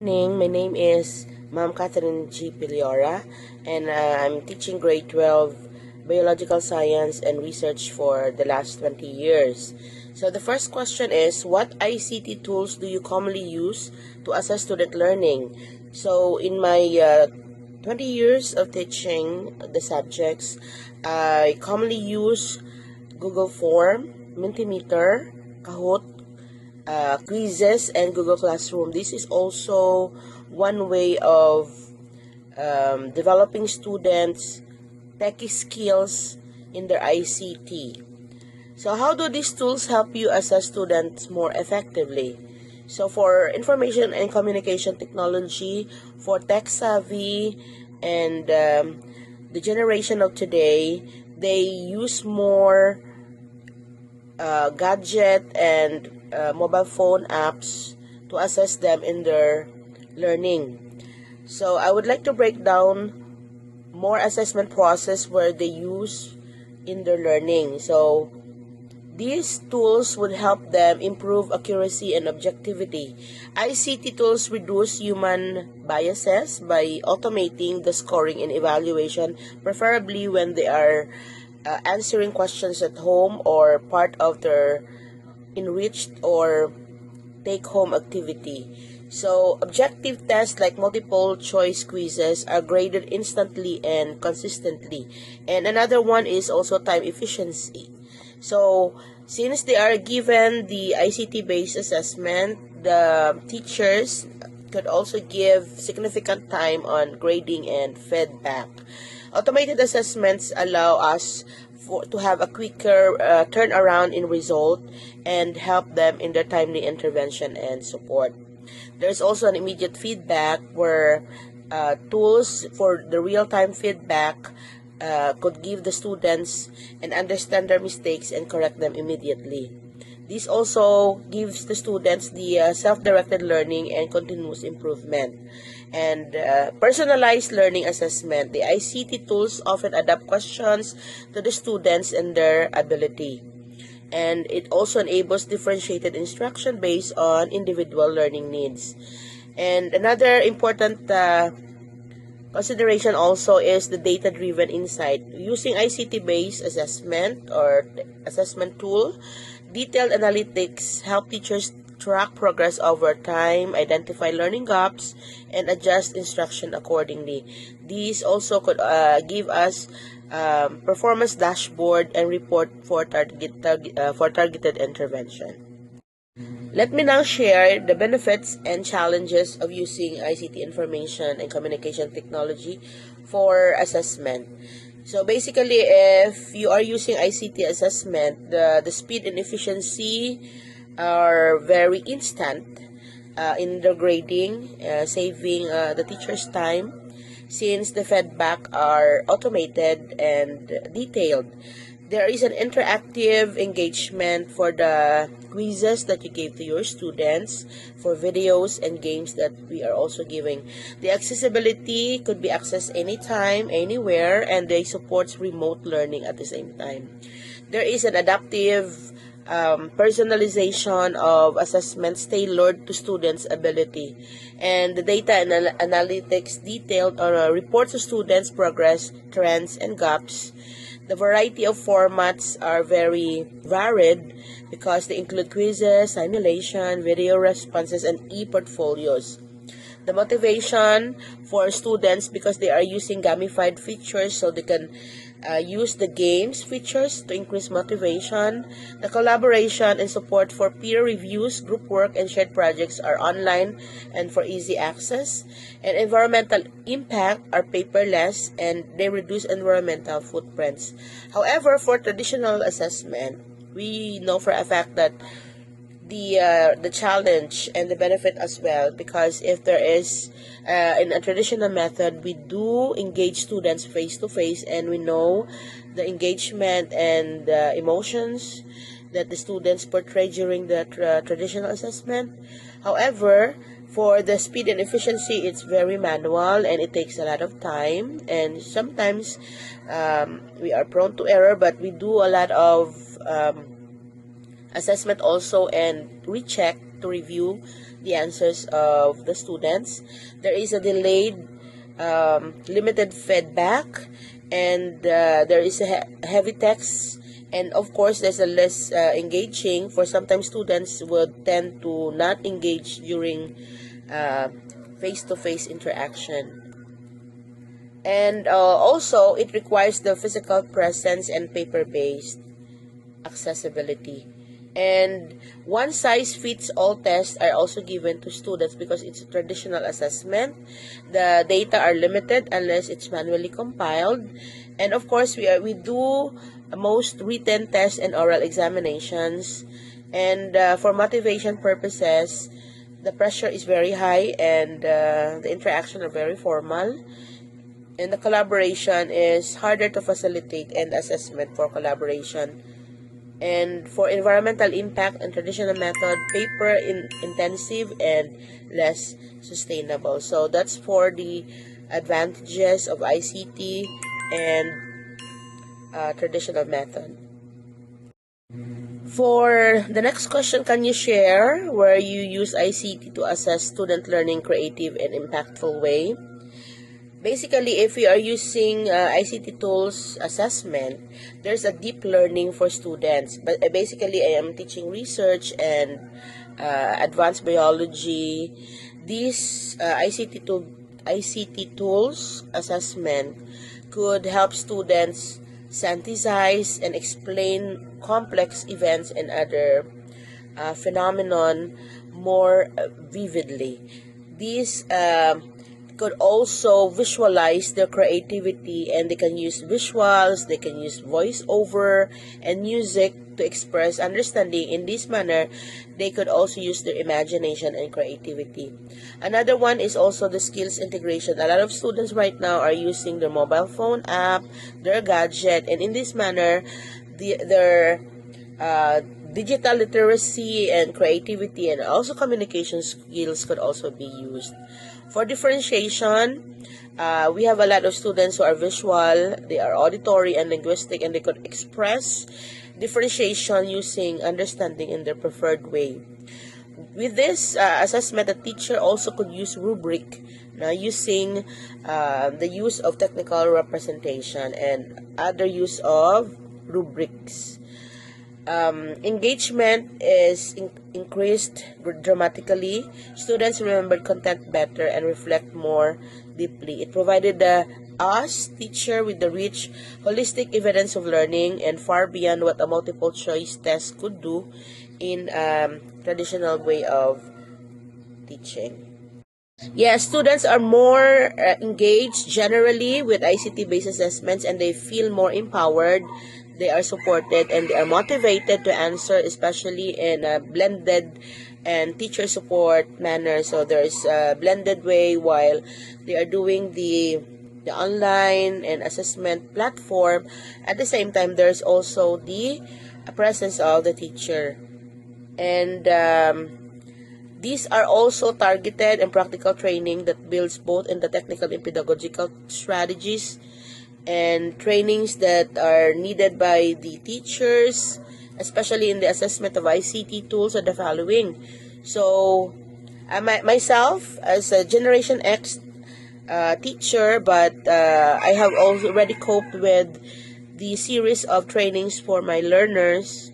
Morning, my name is Ma'am Catherine G. Piliora, and I'm teaching grade 12 biological science and research for the last 20 years. So the first question is, what ICT tools do you commonly use to assess student learning? So in my 20 years of teaching the subjects, I commonly use Google Form, Mentimeter, Kahoot, quizzes, and Google Classroom. This is also one way of developing students' techie skills in their ICT. So how do these tools help you assess students more effectively? So for information and communication technology, for tech savvy and the generation of today, they use more gadget and mobile phone apps to assess them in their learning. So I would like to break down more assessment process where they use in their learning. So these tools would help them improve accuracy and objectivity. ICT tools reduce human biases by automating the scoring and evaluation, preferably when they are answering questions at home or part of their enriched or take-home activity. So, objective tests like multiple choice quizzes are graded instantly and consistently. And another one is also time efficiency. So, since they are given the ICT-based assessment, the teachers could also give significant time on grading and feedback. Automated assessments allow us to have a quicker turnaround in result and help them in their timely intervention and support. There's also an immediate feedback where tools for the real-time feedback could give the students and understand their mistakes and correct them immediately. This also gives the students the self-directed learning and continuous improvement. And personalized learning assessment. The ICT tools often adapt questions to the students and their ability. And it also enables differentiated instruction based on individual learning needs. And another important consideration also is the data-driven insight. Using ICT-based assessment or assessment tool, detailed analytics help teachers track progress over time, identify learning gaps, and adjust instruction accordingly. These also could give us performance dashboard and report for targeted intervention. Let me now share the benefits and challenges of using ICT information and communication technology for assessment. So basically, if you are using ICT assessment, the speed and efficiency are very instant in the grading, saving the teacher's time since the feedback are automated and detailed. There is an interactive engagement for the quizzes that you gave to your students, for videos and games that we are also giving. The accessibility could be accessed anytime, anywhere, and they supports remote learning at the same time. There is an adaptive personalization of assessments tailored to students' ability, and the data and analytics detailed reports to students' progress, trends, and gaps. The variety of formats are very varied because they include quizzes, simulation, video responses, and e-portfolios. The motivation for students, because they are using gamified features, so they can use the games features to increase motivation. The collaboration and support for peer reviews, group work, and shared projects are online and for easy access. And environmental impact are paperless and they reduce environmental footprints. However, for traditional assessment, we know for a fact that the challenge and the benefit as well, because if there is in a traditional method, we do engage students face to face, and we know the engagement and emotions that the students portray during the traditional assessment. However, for the speed and efficiency, it's very manual and it takes a lot of time, and sometimes we are prone to error, but we do a lot of assessment also and recheck to review the answers of the students. There is a delayed limited feedback, and there is a heavy text, and of course there's a less engaging, for sometimes students would tend to not engage during face-to-face interaction. And also it requires the physical presence and paper-based accessibility. And one-size-fits-all tests are also given to students because it's a traditional assessment. The data are limited unless it's manually compiled. And of course, we do most written tests and oral examinations. And for motivation purposes, the pressure is very high, and the interaction are very formal. And the collaboration is harder to facilitate, and assessment for collaboration. And for environmental impact and traditional method, paper intensive and less sustainable. So that's for the advantages of ICT and traditional method. For the next question, can you share where you use ICT to assess student learning creative and impactful way? Basically, if we are using ICT tools assessment, there's a deep learning for students. But basically, I am teaching research and advanced biology. These ICT tools assessment could help students synthesize and explain complex events and other phenomenon more vividly. These could also visualize their creativity, and they can use visuals, they can use voiceover and music to express understanding. In this manner, they could also use their imagination and creativity. Another one is also the skills integration. A lot of students right now are using their mobile phone app, their gadget, and in this manner, their digital literacy and creativity and also communication skills could also be used. For differentiation, we have a lot of students who are visual, they are auditory and linguistic, and they could express differentiation using understanding in their preferred way. With this assessment, a teacher also could use rubric, using the use of technical representation and other use of rubrics. Engagement is increased dramatically. Students remembered content better and reflect more deeply. It provided us, teacher, with the rich, holistic evidence of learning and far beyond what a multiple choice test could do in traditional way of teaching. Yeah, students are more engaged generally with ICT-based assessments, and they feel more empowered. They are supported and they are motivated to answer, especially in a blended and teacher support manner. So there's a blended way while they are doing the online and assessment platform. At the same time, there's also the presence of the teacher. And these are also targeted and practical training that builds both in the technical and pedagogical strategies, and trainings that are needed by the teachers, especially in the assessment of ICT tools, are the following. So, myself, as a Generation X teacher, but I have already coped with the series of trainings for my learners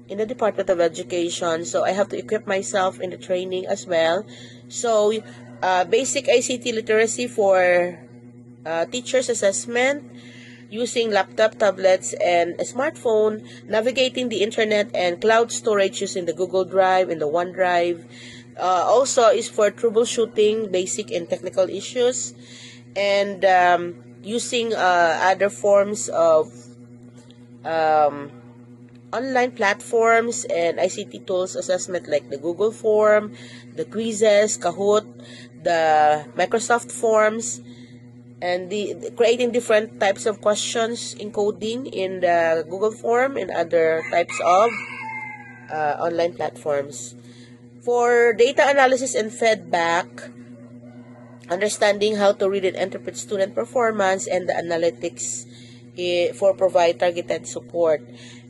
in the Department of Education. So, I have to equip myself in the training as well. So, basic ICT literacy for teachers assessment, using laptop, tablets, and a smartphone, navigating the internet and cloud storage using the Google Drive and the OneDrive. Also is for troubleshooting basic and technical issues, and using other forms of online platforms and ICT tools assessment like the Google Form, the quizzes, Kahoot, the Microsoft Forms, and creating different types of questions encoding in the Google Form and other types of online platforms. For data analysis and feedback, understanding how to read and interpret student performance, and the analytics for provide targeted support.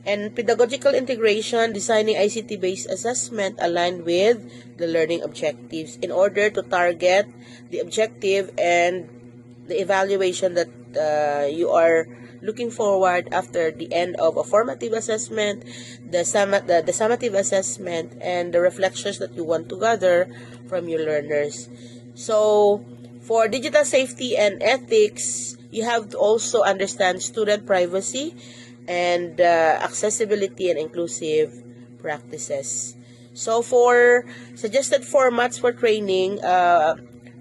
And pedagogical integration, designing ICT-based assessment aligned with the learning objectives in order to target the objective and the evaluation that you are looking forward after the end of a formative assessment, the summative assessment, and the reflections that you want to gather from your learners. So, for digital safety and ethics, you have to also understand student privacy and accessibility and inclusive practices. So, for suggested formats for training,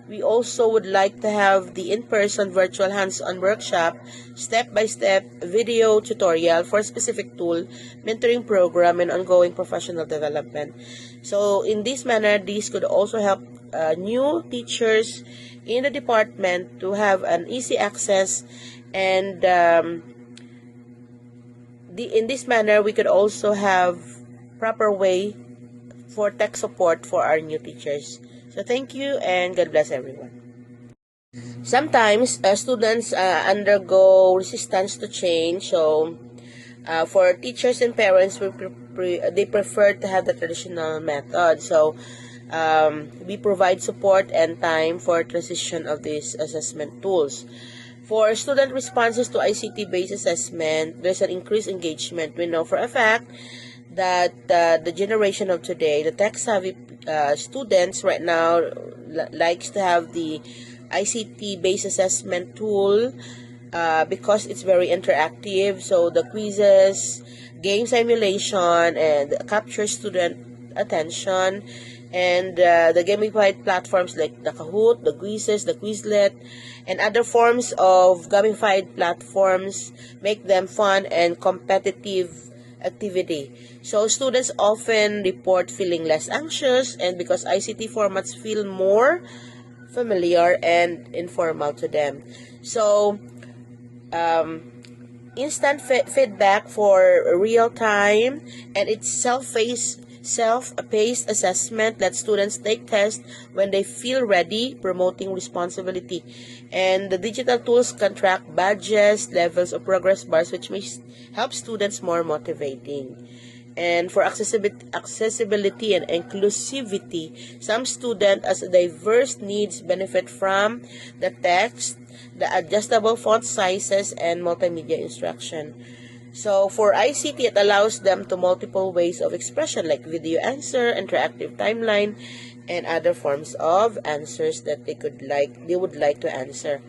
we also would like to have the in-person virtual hands-on workshop, step-by-step video tutorial for a specific tool, mentoring program, and ongoing professional development. So in this manner, these could also help new teachers in the department to have an easy access, and in this manner, we could also have proper way for tech support for our new teachers. So thank you, and God bless everyone. Sometimes students undergo resistance to change. So for teachers and parents, they prefer to have the traditional method. So we provide support and time for transition of these assessment tools. For student responses to ICT-based assessment, there's an increased engagement. We know for a fact that the generation of today, the tech-savvy students right now likes to have the ICT-based assessment tool because it's very interactive. So the quizzes, game simulation, and capture student attention, and the gamified platforms like the Kahoot, the quizzes, the Quizlet, and other forms of gamified platforms make them fun and competitive activity. So students often report feeling less anxious, and because ICT formats feel more familiar and informal to them. So instant feedback for real time, and it's self-paced assessment. Let students take tests when they feel ready, promoting responsibility. And the digital tools can track badges, levels of progress bars, which may help students more motivating. And for accessibility and inclusivity, some students as diverse needs benefit from the text, the adjustable font sizes, and multimedia instruction. So for ICT, it allows them to multiple ways of expression like video answer, interactive timeline, and other forms of answers that they would like to answer.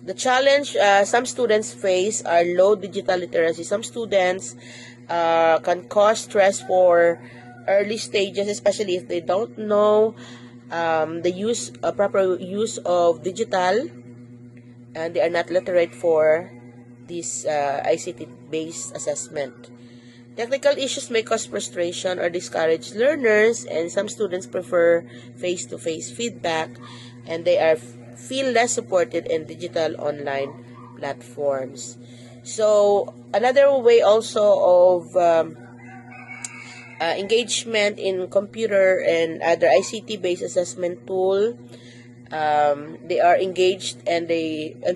The challenge some students face are low digital literacy. Some students can cause stress for early stages, especially if they don't know the proper use of digital, and they are not literate for this ICT-based assessment. Technical issues may cause frustration or discourage learners, and some students prefer face-to-face feedback, and they feel less supported in digital online platforms. So another way also of engagement in computer and other ICT-based assessment tool, they are engaged and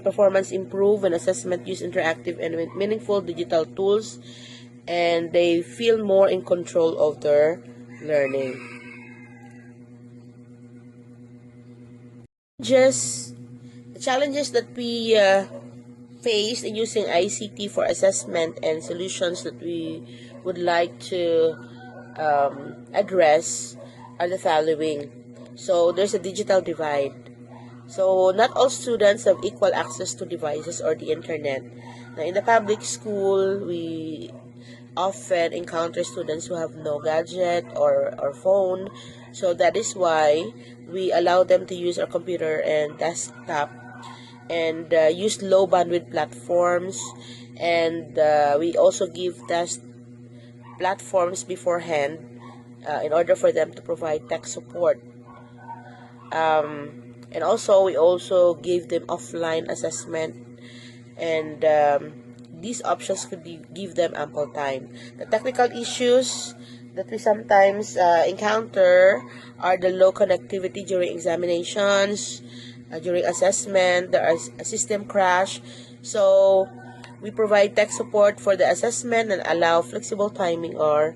performance improve when assessment use interactive and meaningful digital tools, and they feel more in control of their learning. The challenges that we face in using ICT for assessment and solutions that we would like to address are the following. So there's a digital divide. So not all students have equal access to devices or the internet. Now, in the public school, we often encounter students who have no gadget or phone. So that is why we allow them to use our computer and desktop, and use low bandwidth platforms, and we also give test platforms beforehand in order for them to provide tech support. And also we also give them offline assessment, and these options could give them ample time. The technical issues that we sometimes encounter are the low connectivity during examinations, during assessment. There is a system crash. So We provide tech support for the assessment and allow flexible timing or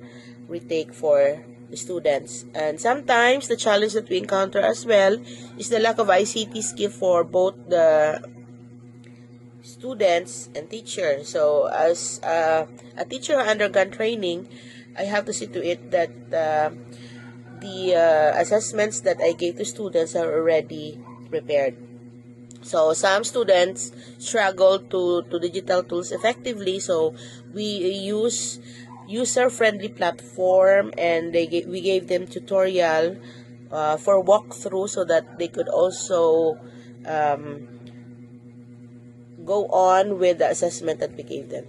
retake for the students. And sometimes the challenge that we encounter as well is the lack of ICT skill for both the students and teachers. So as a teacher who undergone training, I have to see to it that the assessments that I gave to students are already prepared. So some students struggle to digital tools effectively, so we use user-friendly platform, and we gave them tutorial for walkthrough so that they could also go on with the assessment that we gave them.